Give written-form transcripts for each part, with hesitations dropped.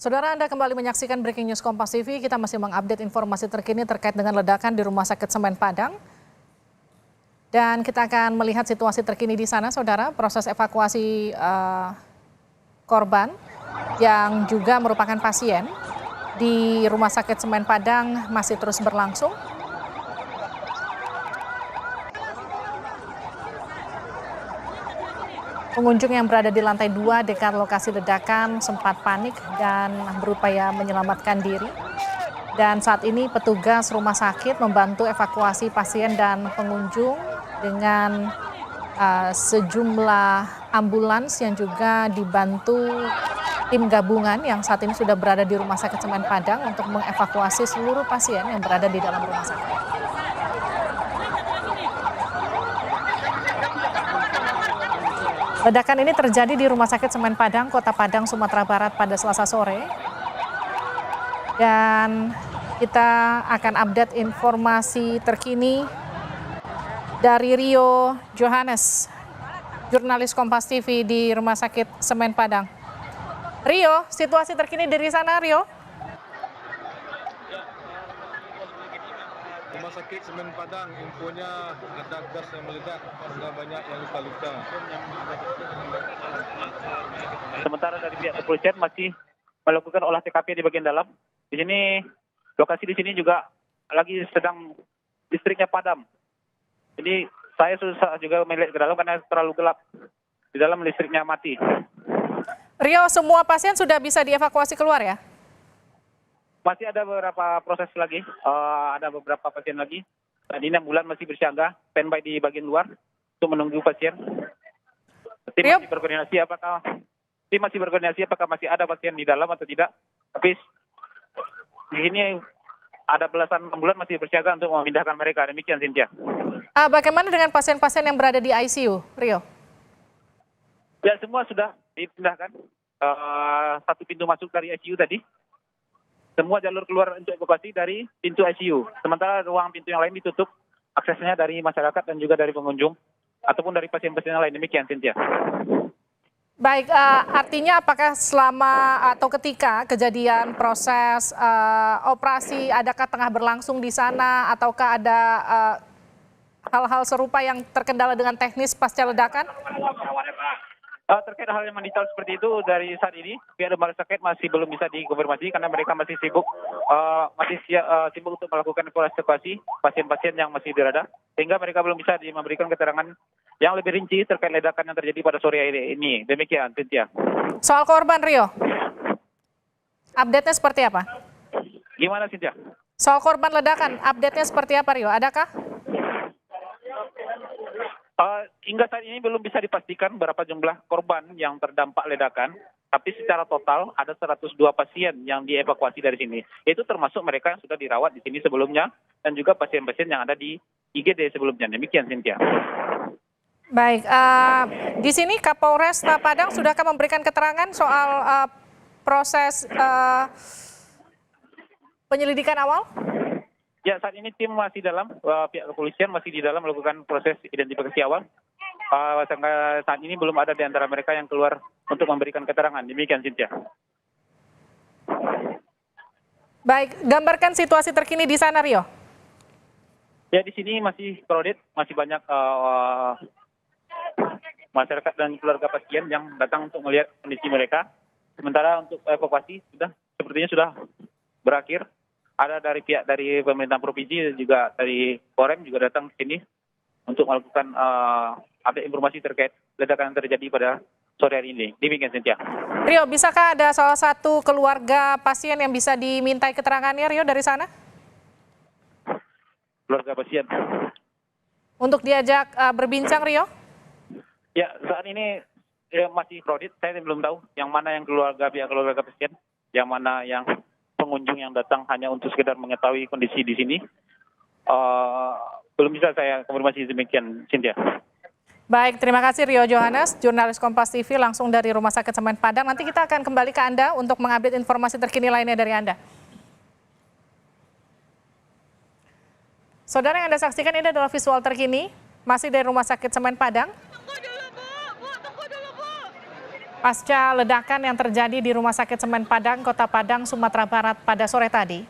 Saudara, Anda kembali menyaksikan Breaking News Kompas TV. Kita masih mengupdate informasi terkini terkait dengan ledakan di Rumah Sakit Semen Padang. Dan kita akan melihat situasi terkini di sana, saudara. Proses evakuasi korban yang juga merupakan pasien di Rumah Sakit Semen Padang masih terus berlangsung. Pengunjung yang berada di lantai 2 dekat lokasi ledakan sempat panik dan berupaya menyelamatkan diri. Dan saat ini petugas rumah sakit membantu evakuasi pasien dan pengunjung dengan sejumlah ambulans yang juga dibantu tim gabungan yang saat ini sudah berada di Rumah Sakit Semen Padang untuk mengevakuasi seluruh pasien yang berada di dalam rumah sakit. Ledakan ini terjadi di Rumah Sakit Semen Padang, Kota Padang, Sumatera Barat pada Selasa sore. Dan kita akan update informasi terkini dari Rio Johannes, jurnalis Kompas TV di Rumah Sakit Semen Padang. Rio, situasi terkini dari sana, Rio? Rumah Sakit Semen Padang, infonya ada gas yang meledak sehingga banyak yang luka-luka. Sementara dari pihak kepolisian masih melakukan olah TKP di bagian dalam. Di sini, lokasi di sini juga lagi sedang listriknya padam. Jadi saya susah juga melihat ke dalam karena terlalu gelap. Di dalam listriknya mati. Rio, semua pasien sudah bisa dievakuasi keluar ya? Masih ada beberapa proses lagi, ada beberapa pasien lagi. Tadi ini ambulan masih bersiaga, standby di bagian luar untuk menunggu pasien. Tim masih berkoordinasi apakah masih ada pasien di dalam atau tidak. Tapi di sini ada belasan ambulan masih bersiaga untuk memindahkan mereka. Demikian, Cynthia. Bagaimana dengan pasien-pasien yang berada di ICU, Rio? Ya, semua sudah dipindahkan. Satu pintu masuk dari ICU tadi. Semua jalur keluar untuk evakuasi dari pintu ICU. Sementara ruang pintu yang lain ditutup, aksesnya dari masyarakat dan juga dari pengunjung, ataupun dari pasien-pasien yang lain. Demikian, Cynthia. Baik, artinya apakah selama atau ketika kejadian proses operasi, adakah tengah berlangsung di sana, ataukah ada hal-hal serupa yang terkendala dengan teknis pasca ledakan? Terkait hal yang mendetail seperti itu dari saat ini pihak rumah sakit masih belum bisa dikonfirmasi karena mereka masih sibuk sibuk untuk melakukan evakuasi pasien-pasien yang masih berada sehingga mereka belum bisa memberikan keterangan yang lebih rinci terkait ledakan yang terjadi pada sore hari ini. Demikian, Cynthia. Soal korban, Rio, update-nya seperti apa? Gimana, Cynthia? Soal korban ledakan, update-nya seperti apa, Rio? Adakah? Hingga saat ini belum bisa dipastikan berapa jumlah korban yang terdampak ledakan, tapi secara total ada 102 pasien yang dievakuasi dari sini. Itu termasuk mereka yang sudah dirawat di sini sebelumnya dan juga pasien-pasien yang ada di IGD sebelumnya. Demikian, Cynthia. Baik, di sini Kapolres Padang sudahkah memberikan keterangan soal proses penyelidikan awal? Ya, saat ini tim masih dalam, pihak kepolisian masih di dalam melakukan proses identifikasi awal. Sampai saat ini belum ada di antara mereka yang keluar untuk memberikan keterangan. Demikian, Cynthia. Baik, gambarkan situasi terkini di sana, Rio. Ya, di sini masih crowded, masih banyak masyarakat dan keluarga pasien yang datang untuk melihat kondisi mereka. Sementara untuk evakuasi sepertinya sudah berakhir. Ada dari pihak dari pemerintah provinsi juga dari Korem juga datang ke sini untuk melakukan ada informasi terkait ledakan yang terjadi pada sore hari ini. Demikian, Cynthia. Rio, bisakah ada salah satu keluarga pasien yang bisa dimintai keterangannya, Rio, dari sana? Keluarga pasien. Untuk diajak berbincang, Rio? Ya, saat ini masih crowded. Saya belum tahu yang mana yang pihak keluarga pasien, yang mana yang pengunjung yang datang hanya untuk sekedar mengetahui kondisi di sini. Belum bisa saya konfirmasi demikian, Cynthia. Baik, terima kasih Rio Johannes, jurnalis Kompas TV langsung dari Rumah Sakit Semen Padang. Nanti kita akan kembali ke Anda untuk mengupdate informasi terkini lainnya dari Anda. Saudara, yang Anda saksikan ini adalah visual terkini, masih dari Rumah Sakit Semen Padang. pasca ledakan yang terjadi di Rumah Sakit Semen Padang, Kota Padang, Sumatera Barat pada sore tadi.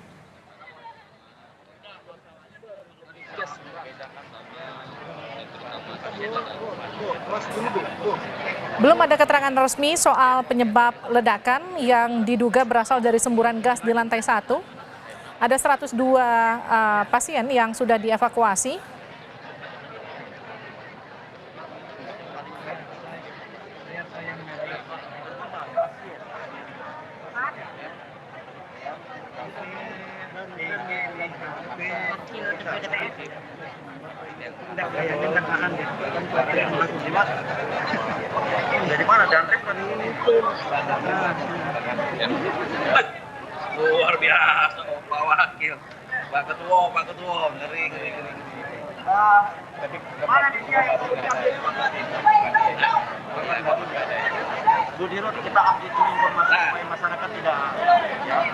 Belum ada keterangan resmi soal penyebab ledakan yang diduga berasal dari semburan gas di lantai 1. Ada 102 pasien yang sudah dievakuasi. Dari mana Danrem kan ini? Luar biasa, Pak Wakil, Pak Ketua, ngeri. Mana dia? Bu Dirut, kita update ini informasi supaya masyarakat tidak.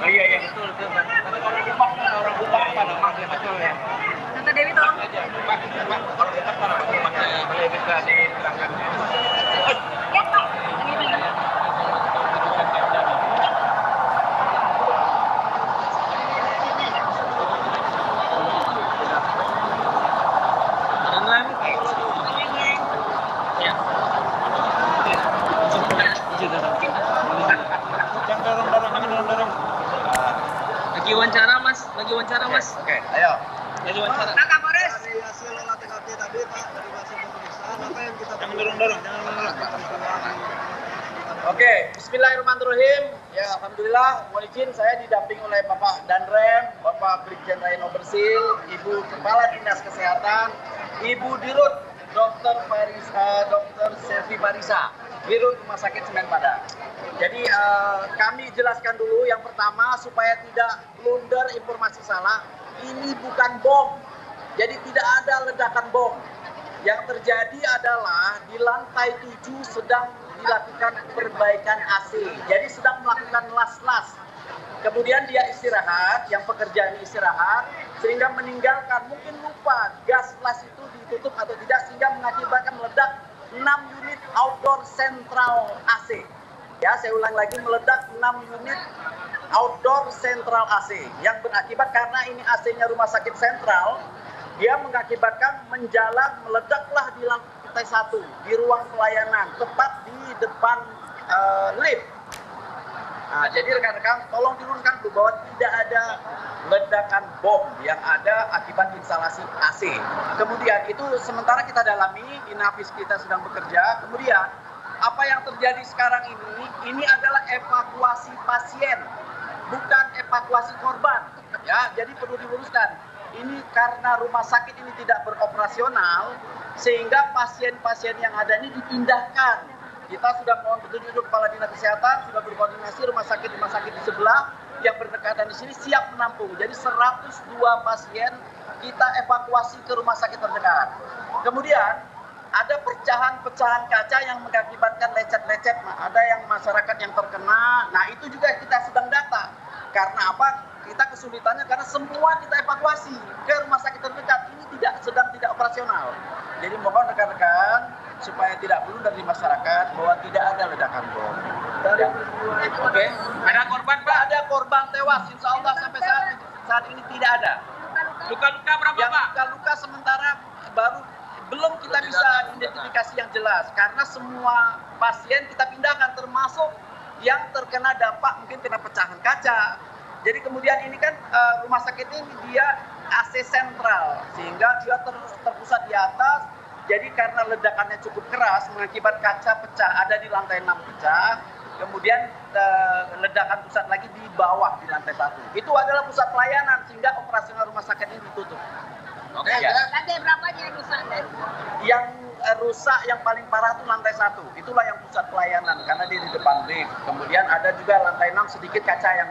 Oh iya betul. Tapi kalau di Pak orang Bupak pada masih betul ya. Tante Dewi tolong. Kalau kita para Bupak boleh bisa diterangkan. Ya Pak. Lagi wawancara mas. Oke, ayo. Lagi wawancara. Nah, Kapolres. Dari hasil olah TKP tadi Pak, dari hasil pemeriksaan apa yang kita Jangan dorong. Oke, bismillahirrahmanirrahim. Ya, alhamdulillah, mohon izin saya didampingi oleh Bapak Danrem, Bapak Brigjen Raino Bersil, Ibu Kepala Dinas Kesehatan, Ibu Dirut Dr. Selvi Marisa, Dirut Rumah Sakit Semen Padang. Jadi kami jelaskan dulu yang pertama supaya tidak blunder informasi salah, ini bukan bom. Jadi tidak ada ledakan bom. Yang terjadi adalah di lantai 7 sedang dilakukan perbaikan AC. Jadi sedang melakukan las-las. Kemudian dia istirahat, yang pekerjaan istirahat, sehingga meninggalkan, mungkin lupa gas las itu ditutup atau tidak, sehingga mengakibatkan meledak 6 unit outdoor central AC. Ya, saya ulang lagi, meledak 6 unit outdoor central AC yang berakibat karena ini AC-nya rumah sakit sentral, dia mengakibatkan menjalar, meledaklah di lantai 1 di ruang pelayanan, tepat di depan lift. Nah, jadi rekan-rekan tolong diturunkan dulu bahwa tidak ada ledakan bom yang ada akibat instalasi AC. Kemudian itu sementara kita dalami, Inafis kita sedang bekerja. Kemudian apa yang terjadi sekarang ini adalah evakuasi pasien, bukan evakuasi korban. Ya, jadi perlu diluruskan. Ini karena rumah sakit ini tidak beroperasional, sehingga pasien-pasien yang ada ini dipindahkan. Kita sudah mohon petunjuk Kepala Dinas Kesehatan, sudah berkoordinasi rumah sakit di sebelah yang berdekatan di sini siap menampung. Jadi 102 pasien kita evakuasi ke rumah sakit terdekat. Kemudian ada pecahan-pecahan kaca yang mengakibatkan lecet-lecet. Nah, ada yang masyarakat yang terkena. Nah, itu juga kita sedang data. Karena apa? Kita kesulitannya karena semua kita evakuasi ke rumah sakit terdekat. Ini sedang tidak operasional. Jadi mohon rekan-rekan supaya tidak blunder dari masyarakat bahwa tidak ada ledakan bom. Oke. Ada korban Pak? Ada korban tewas. Insya Allah sampai saat ini tidak ada. Luka-luka berapa Yang Pak? luka-luka sementara belum kita bisa identifikasi yang jelas karena semua pasien kita pindahkan termasuk yang terkena dampak mungkin kena pecahan kaca. Jadi kemudian ini kan rumah sakit ini dia AC sentral sehingga dia terpusat di atas. Jadi karena ledakannya cukup keras mengakibat kaca pecah, ada di lantai 6 pecah. Kemudian ledakan pusat lagi di bawah di lantai 1. Itu adalah pusat pelayanan sehingga operasional rumah sakit ini ditutup. Oke, ya. Lantai berapa yang rusak? Yang rusak yang paling parah itu lantai 1. Itulah yang pusat pelayanan karena di depan lift. Kemudian ada juga lantai 6 sedikit kaca yang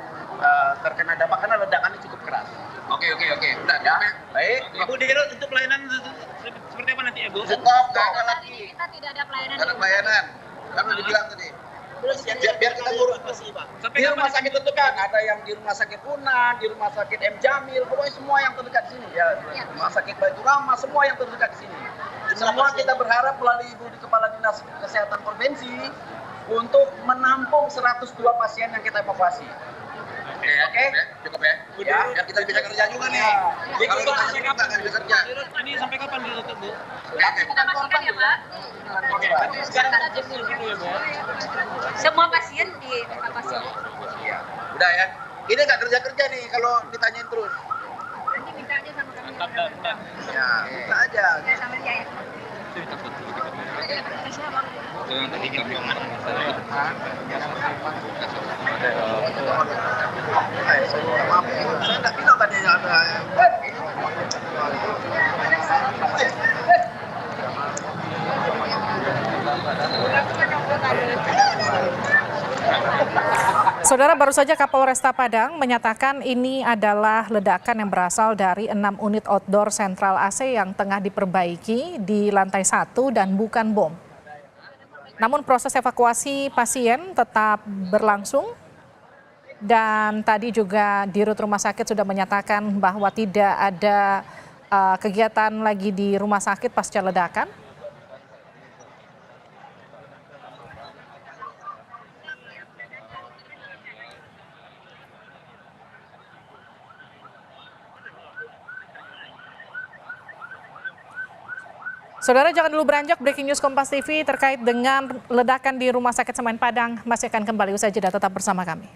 terkena dampak karena ledakannya cukup keras. Oke. Udah ya. Baik. Ibu Dirut untuk pelayanan seperti apa nanti Ibu? Stop, nggak ada lagi. Kita tidak ada pelayanan. Nggak ada pelayanan. Kan udah dibilang tadi. Biar kita ngurus. Di rumah sakit terdekat, ada yang di rumah sakit Unan, di rumah sakit M Jamil, pokoknya semua yang terdekat di sini. Ya, rumah sakit Baitur Rahmah, semua yang terdekat di sini. Semua kita berharap melalui Ibu Kepala Dinas Kesehatan Provinsi untuk menampung 102 pasien yang kita evakuasi. Oke? Cukup ya. Ya. Biar kita bisa kerja juga nih. Kalau kita sampai kapan nggak bisa kerja? Ini sampai kapan ditutup, Bu? Oke. Kita pastikan ya, Pak. Oke. Sekarang kita cek dulu ya, Bu. Semua pasien dievakuasi. Iya. Udah ya. Ini nggak kerja nih kalau ditanyain terus. Nanti minta aja sama kami. Ya, minta aja. Ya, sama dia ya. Saya minta maaf. Saya nggak bilang tadi ada. Saudara, baru saja Kapolresta Padang menyatakan ini adalah ledakan yang berasal dari 6 unit outdoor sentral AC yang tengah diperbaiki di lantai 1 dan bukan bom. Namun proses evakuasi pasien tetap berlangsung dan tadi juga Dirut Rumah Sakit sudah menyatakan bahwa tidak ada kegiatan lagi di rumah sakit pasca ledakan. Saudara, jangan dulu beranjak, breaking news Kompas TV terkait dengan ledakan di Rumah Sakit Semen Padang masih akan kembali usai jeda, tetap bersama kami.